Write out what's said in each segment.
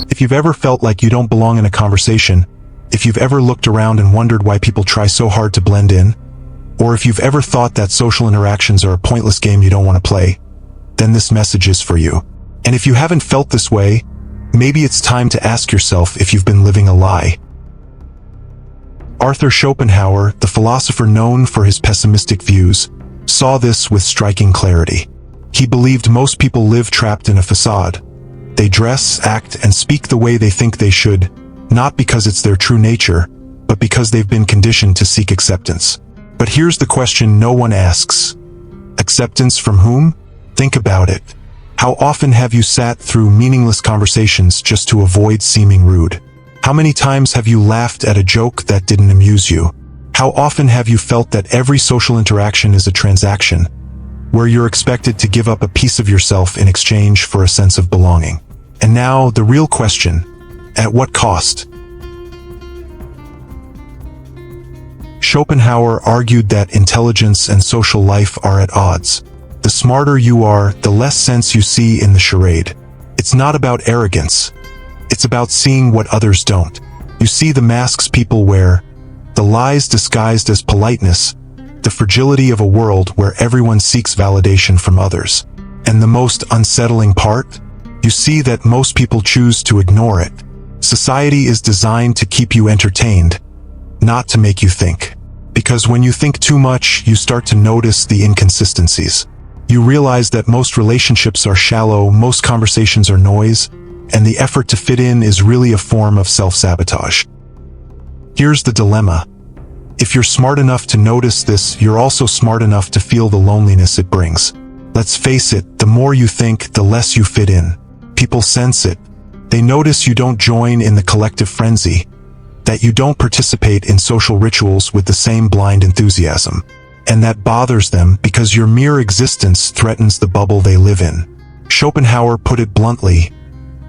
If you've ever felt like you don't belong in a conversation, if you've ever looked around and wondered why people try so hard to blend in, or if you've ever thought that social interactions are a pointless game you don't want to play, then this message is for you. And if you haven't felt this way, maybe it's time to ask yourself if you've been living a lie. Arthur Schopenhauer, the philosopher known for his pessimistic views, saw this with striking clarity. He believed most people live trapped in a facade. They dress, act, and speak the way they think they should, not because it's their true nature, but because they've been conditioned to seek acceptance. But here's the question no one asks. Acceptance from whom? Think about it. How often have you sat through meaningless conversations just to avoid seeming rude? How many times have you laughed at a joke that didn't amuse you? How often have you felt that every social interaction is a transaction, where you're expected to give up a piece of yourself in exchange for a sense of belonging? And now, the real question, at what cost? Schopenhauer argued that intelligence and social life are at odds. The smarter you are, the less sense you see in the charade. It's not about arrogance. It's about seeing what others don't. You see the masks people wear, the lies disguised as politeness, the fragility of a world where everyone seeks validation from others. And the most unsettling part? You see that most people choose to ignore it. Society is designed to keep you entertained, not to make you think. Because when you think too much, you start to notice the inconsistencies. You realize that most relationships are shallow, most conversations are noise, and the effort to fit in is really a form of self-sabotage. Here's the dilemma. If you're smart enough to notice this, you're also smart enough to feel the loneliness it brings. Let's face it, the more you think, the less you fit in. People sense it. They notice you don't join in the collective frenzy, that you don't participate in social rituals with the same blind enthusiasm. And that bothers them because your mere existence threatens the bubble they live in. Schopenhauer put it bluntly,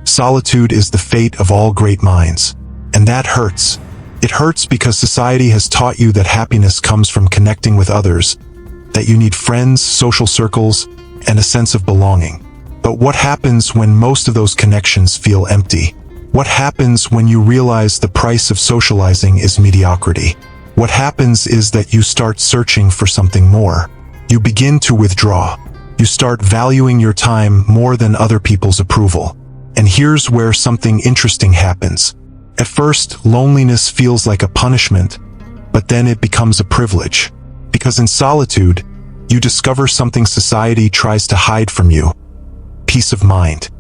solitude is the fate of all great minds. And that hurts. It hurts because society has taught you that happiness comes from connecting with others, that you need friends, social circles, and a sense of belonging. But what happens when most of those connections feel empty? What happens when you realize the price of socializing is mediocrity? What happens is that you start searching for something more. You begin to withdraw. You start valuing your time more than other people's approval. And here's where something interesting happens. At first, loneliness feels like a punishment, but then it becomes a privilege. Because in solitude, you discover something society tries to hide from you: peace of mind.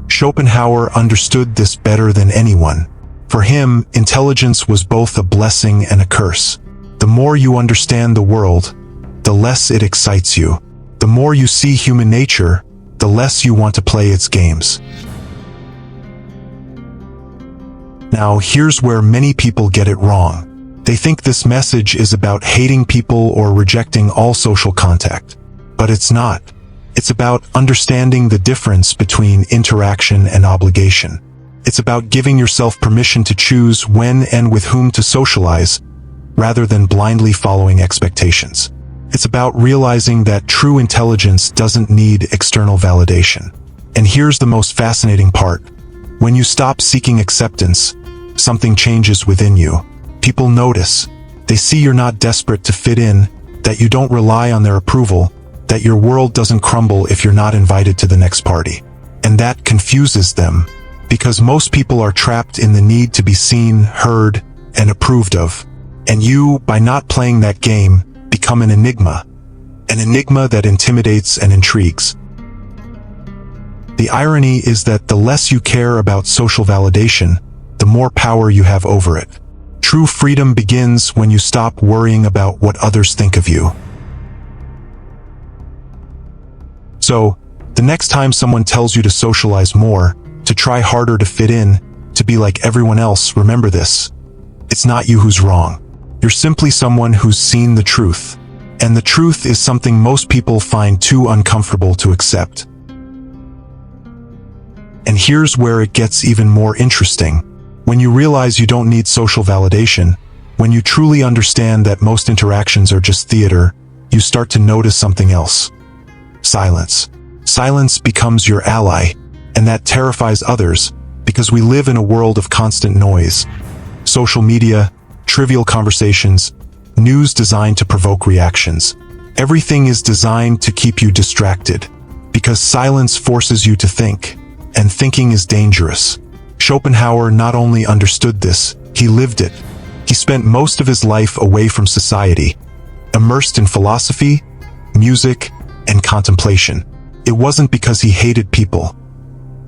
Schopenhauer understood this better than anyone. For him, intelligence was both a blessing and a curse. The more you understand the world, the less it excites you. The more you see human nature, the less you want to play its games. Now, here's where many people get it wrong. They think this message is about hating people or rejecting all social contact. But it's not. It's about understanding the difference between interaction and obligation. It's about giving yourself permission to choose when and with whom to socialize, rather than blindly following expectations. It's about realizing that true intelligence doesn't need external validation. And here's the most fascinating part. When you stop seeking acceptance, something changes within you. People notice. They see you're not desperate to fit in, that you don't rely on their approval, that your world doesn't crumble if you're not invited to the next party. And that confuses them, because most people are trapped in the need to be seen, heard, and approved of. And you, by not playing that game, become an enigma that intimidates and intrigues. The irony is that the less you care about social validation, the more power you have over it. True freedom begins when you stop worrying about what others think of you. So, the next time someone tells you to socialize more, to try harder to fit in, to be like everyone else, remember this. It's not you who's wrong. You're simply someone who's seen the truth. And the truth is something most people find too uncomfortable to accept. And here's where it gets even more interesting. When you realize you don't need social validation, when you truly understand that most interactions are just theater, you start to notice something else. Silence. Silence becomes your ally. and that terrifies others because we live in a world of constant noise. Social media, trivial conversations, news designed to provoke reactions. Everything is designed to keep you distracted, because silence forces you to think, and thinking is dangerous. Schopenhauer not only understood this, he lived it. He spent most of his life away from society, immersed in philosophy, music, and contemplation. It wasn't because he hated people.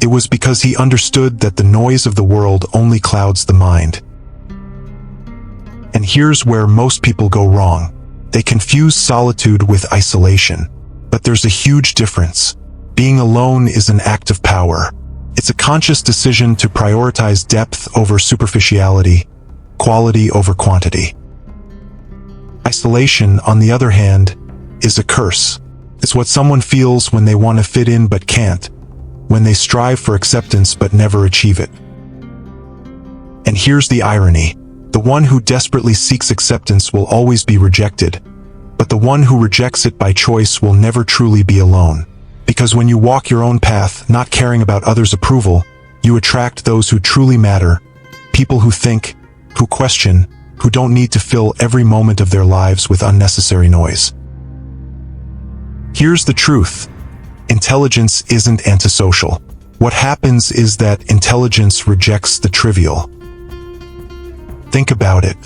It was because he understood that the noise of the world only clouds the mind. And here's where most people go wrong. They confuse solitude with isolation. But there's a huge difference. Being alone is an act of power. It's a conscious decision to prioritize depth over superficiality, quality over quantity. Isolation, on the other hand, is a curse. It's what someone feels when they want to fit in but can't, when they strive for acceptance but never achieve it. And here's the irony. The one who desperately seeks acceptance will always be rejected, but the one who rejects it by choice will never truly be alone. Because when you walk your own path, not caring about others' approval, you attract those who truly matter, people who think, who question, who don't need to fill every moment of their lives with unnecessary noise. Here's the truth. Intelligence isn't antisocial. What happens is that intelligence rejects the trivial. Think about it.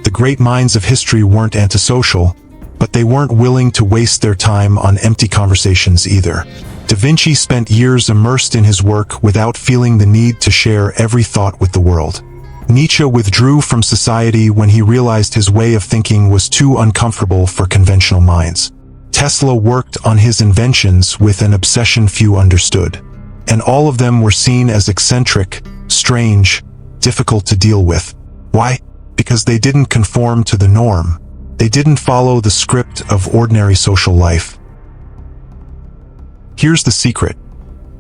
The great minds of history weren't antisocial, but they weren't willing to waste their time on empty conversations either. Da Vinci spent years immersed in his work without feeling the need to share every thought with the world. Nietzsche withdrew from society when he realized his way of thinking was too uncomfortable for conventional minds. Tesla worked on his inventions with an obsession few understood. And all of them were seen as eccentric, strange, difficult to deal with. Why? Because they didn't conform to the norm. They didn't follow the script of ordinary social life. Here's the secret.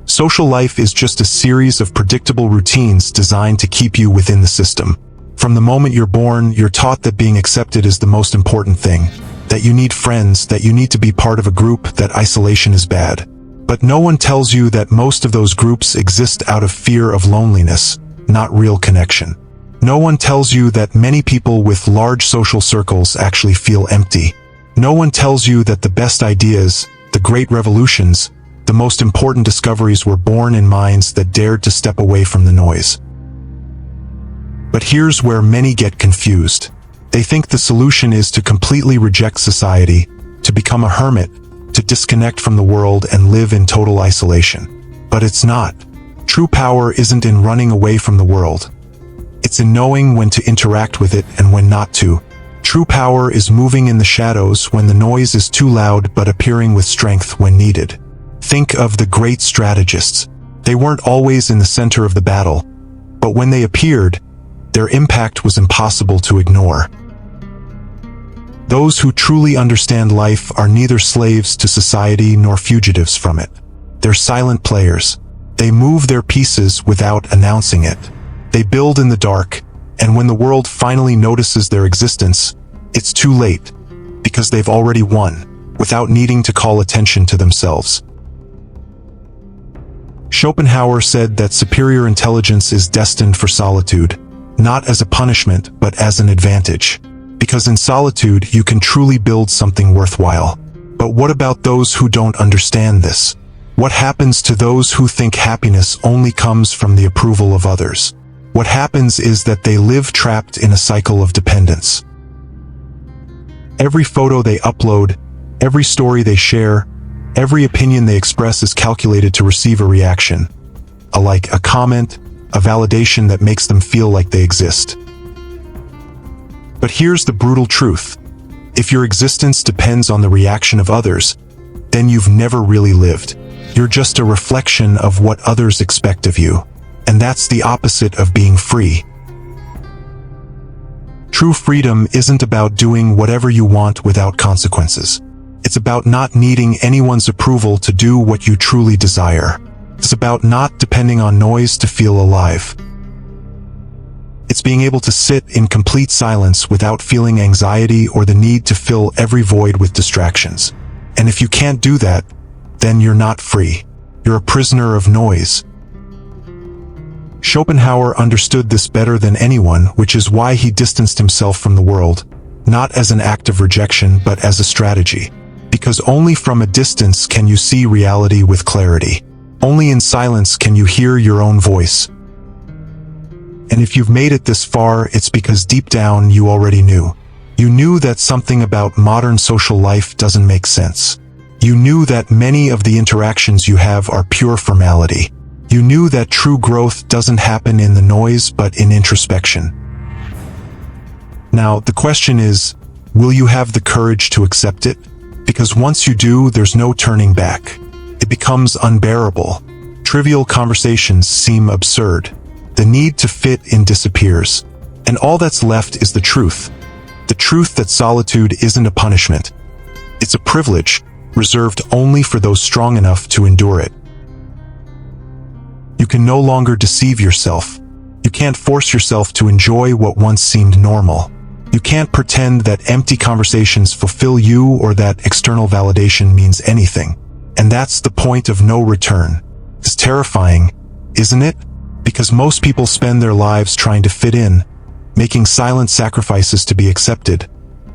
Social life is just a series of predictable routines designed to keep you within the system. From the moment you're born, you're taught that being accepted is the most important thing, that you need friends, that you need to be part of a group, that isolation is bad. But no one tells you that most of those groups exist out of fear of loneliness, not real connection. No one tells you that many people with large social circles actually feel empty. No one tells you that the best ideas, the great revolutions, the most important discoveries were born in minds that dared to step away from the noise. But here's where many get confused. They think the solution is to completely reject society, to become a hermit, to disconnect from the world and live in total isolation. But it's not. True power isn't in running away from the world. It's in knowing when to interact with it and when not to. True power is moving in the shadows when the noise is too loud but appearing with strength when needed. Think of the great strategists. They weren't always in the center of the battle, but when they appeared, their impact was impossible to ignore. Those who truly understand life are neither slaves to society nor fugitives from it. They're silent players. They move their pieces without announcing it. They build in the dark, and when the world finally notices their existence, it's too late, because they've already won, without needing to call attention to themselves. Schopenhauer said that superior intelligence is destined for solitude, not as a punishment but as an advantage. Because in solitude you can truly build something worthwhile. But what about those who don't understand this? What happens to those who think happiness only comes from the approval of others? What happens is that they live trapped in a cycle of dependence. Every photo they upload, every story they share, every opinion they express is calculated to receive a reaction, a like, a comment, a validation that makes them feel like they exist. But here's the brutal truth. If your existence depends on the reaction of others, then you've never really lived. You're just a reflection of what others expect of you. And that's the opposite of being free. True freedom isn't about doing whatever you want without consequences. It's about not needing anyone's approval to do what you truly desire. It's about not depending on noise to feel alive. It's being able to sit in complete silence without feeling anxiety or the need to fill every void with distractions. And if you can't do that, then you're not free. You're a prisoner of noise. Schopenhauer understood this better than anyone, which is why he distanced himself from the world, not as an act of rejection but as a strategy. Because only from a distance can you see reality with clarity. Only in silence can you hear your own voice. And if you've made it this far, it's because deep down you already knew. You knew that something about modern social life doesn't make sense. You knew that many of the interactions you have are pure formality. You knew that true growth doesn't happen in the noise but in introspection. Now, the question is, will you have the courage to accept it? Because once you do, there's no turning back. It becomes unbearable. Trivial conversations seem absurd. The need to fit in disappears. And all that's left is the truth. The truth that solitude isn't a punishment. It's a privilege, reserved only for those strong enough to endure it. You can no longer deceive yourself. You can't force yourself to enjoy what once seemed normal. You can't pretend that empty conversations fulfill you or that external validation means anything. And that's the point of no return. It's terrifying, isn't it? Because most people spend their lives trying to fit in, making silent sacrifices to be accepted,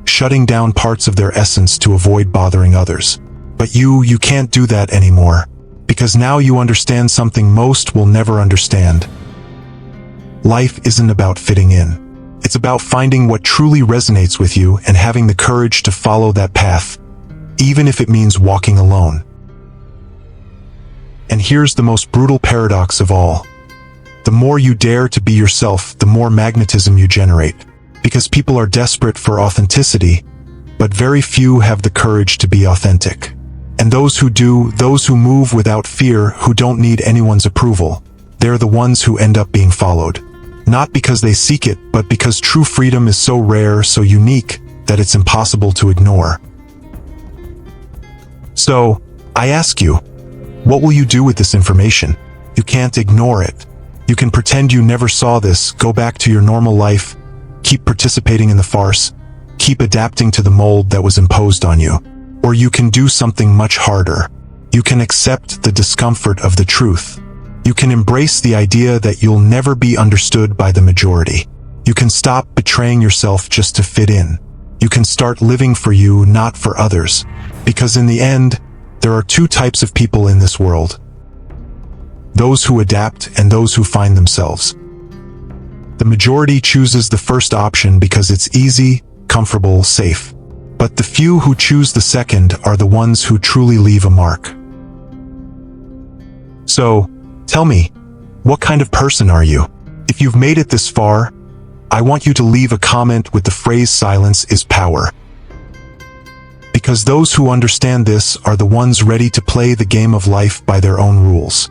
shutting down parts of their essence to avoid bothering others. But you can't do that anymore, because now you understand something most will never understand. Life isn't about fitting in. It's about finding what truly resonates with you and having the courage to follow that path, even if it means walking alone. And here's the most brutal paradox of all. The more you dare to be yourself, the more magnetism you generate. Because people are desperate for authenticity, but very few have the courage to be authentic. And those who do, those who move without fear, who don't need anyone's approval, they're the ones who end up being followed. Not because they seek it, but because true freedom is so rare, so unique, that it's impossible to ignore. So, I ask you, what will you do with this information? You can't ignore it. You can pretend you never saw this, go back to your normal life, keep participating in the farce, keep adapting to the mold that was imposed on you. Or you can do something much harder. You can accept the discomfort of the truth. You can embrace the idea that you'll never be understood by the majority. You can stop betraying yourself just to fit in. You can start living for you, not for others. Because in the end, there are two types of people in this world. Those who adapt and those who find themselves. The majority chooses the first option because it's easy, comfortable, safe. But the few who choose the second are the ones who truly leave a mark. So, tell me, what kind of person are you? If you've made it this far, I want you to leave a comment with the phrase "silence is power." Because those who understand this are the ones ready to play the game of life by their own rules.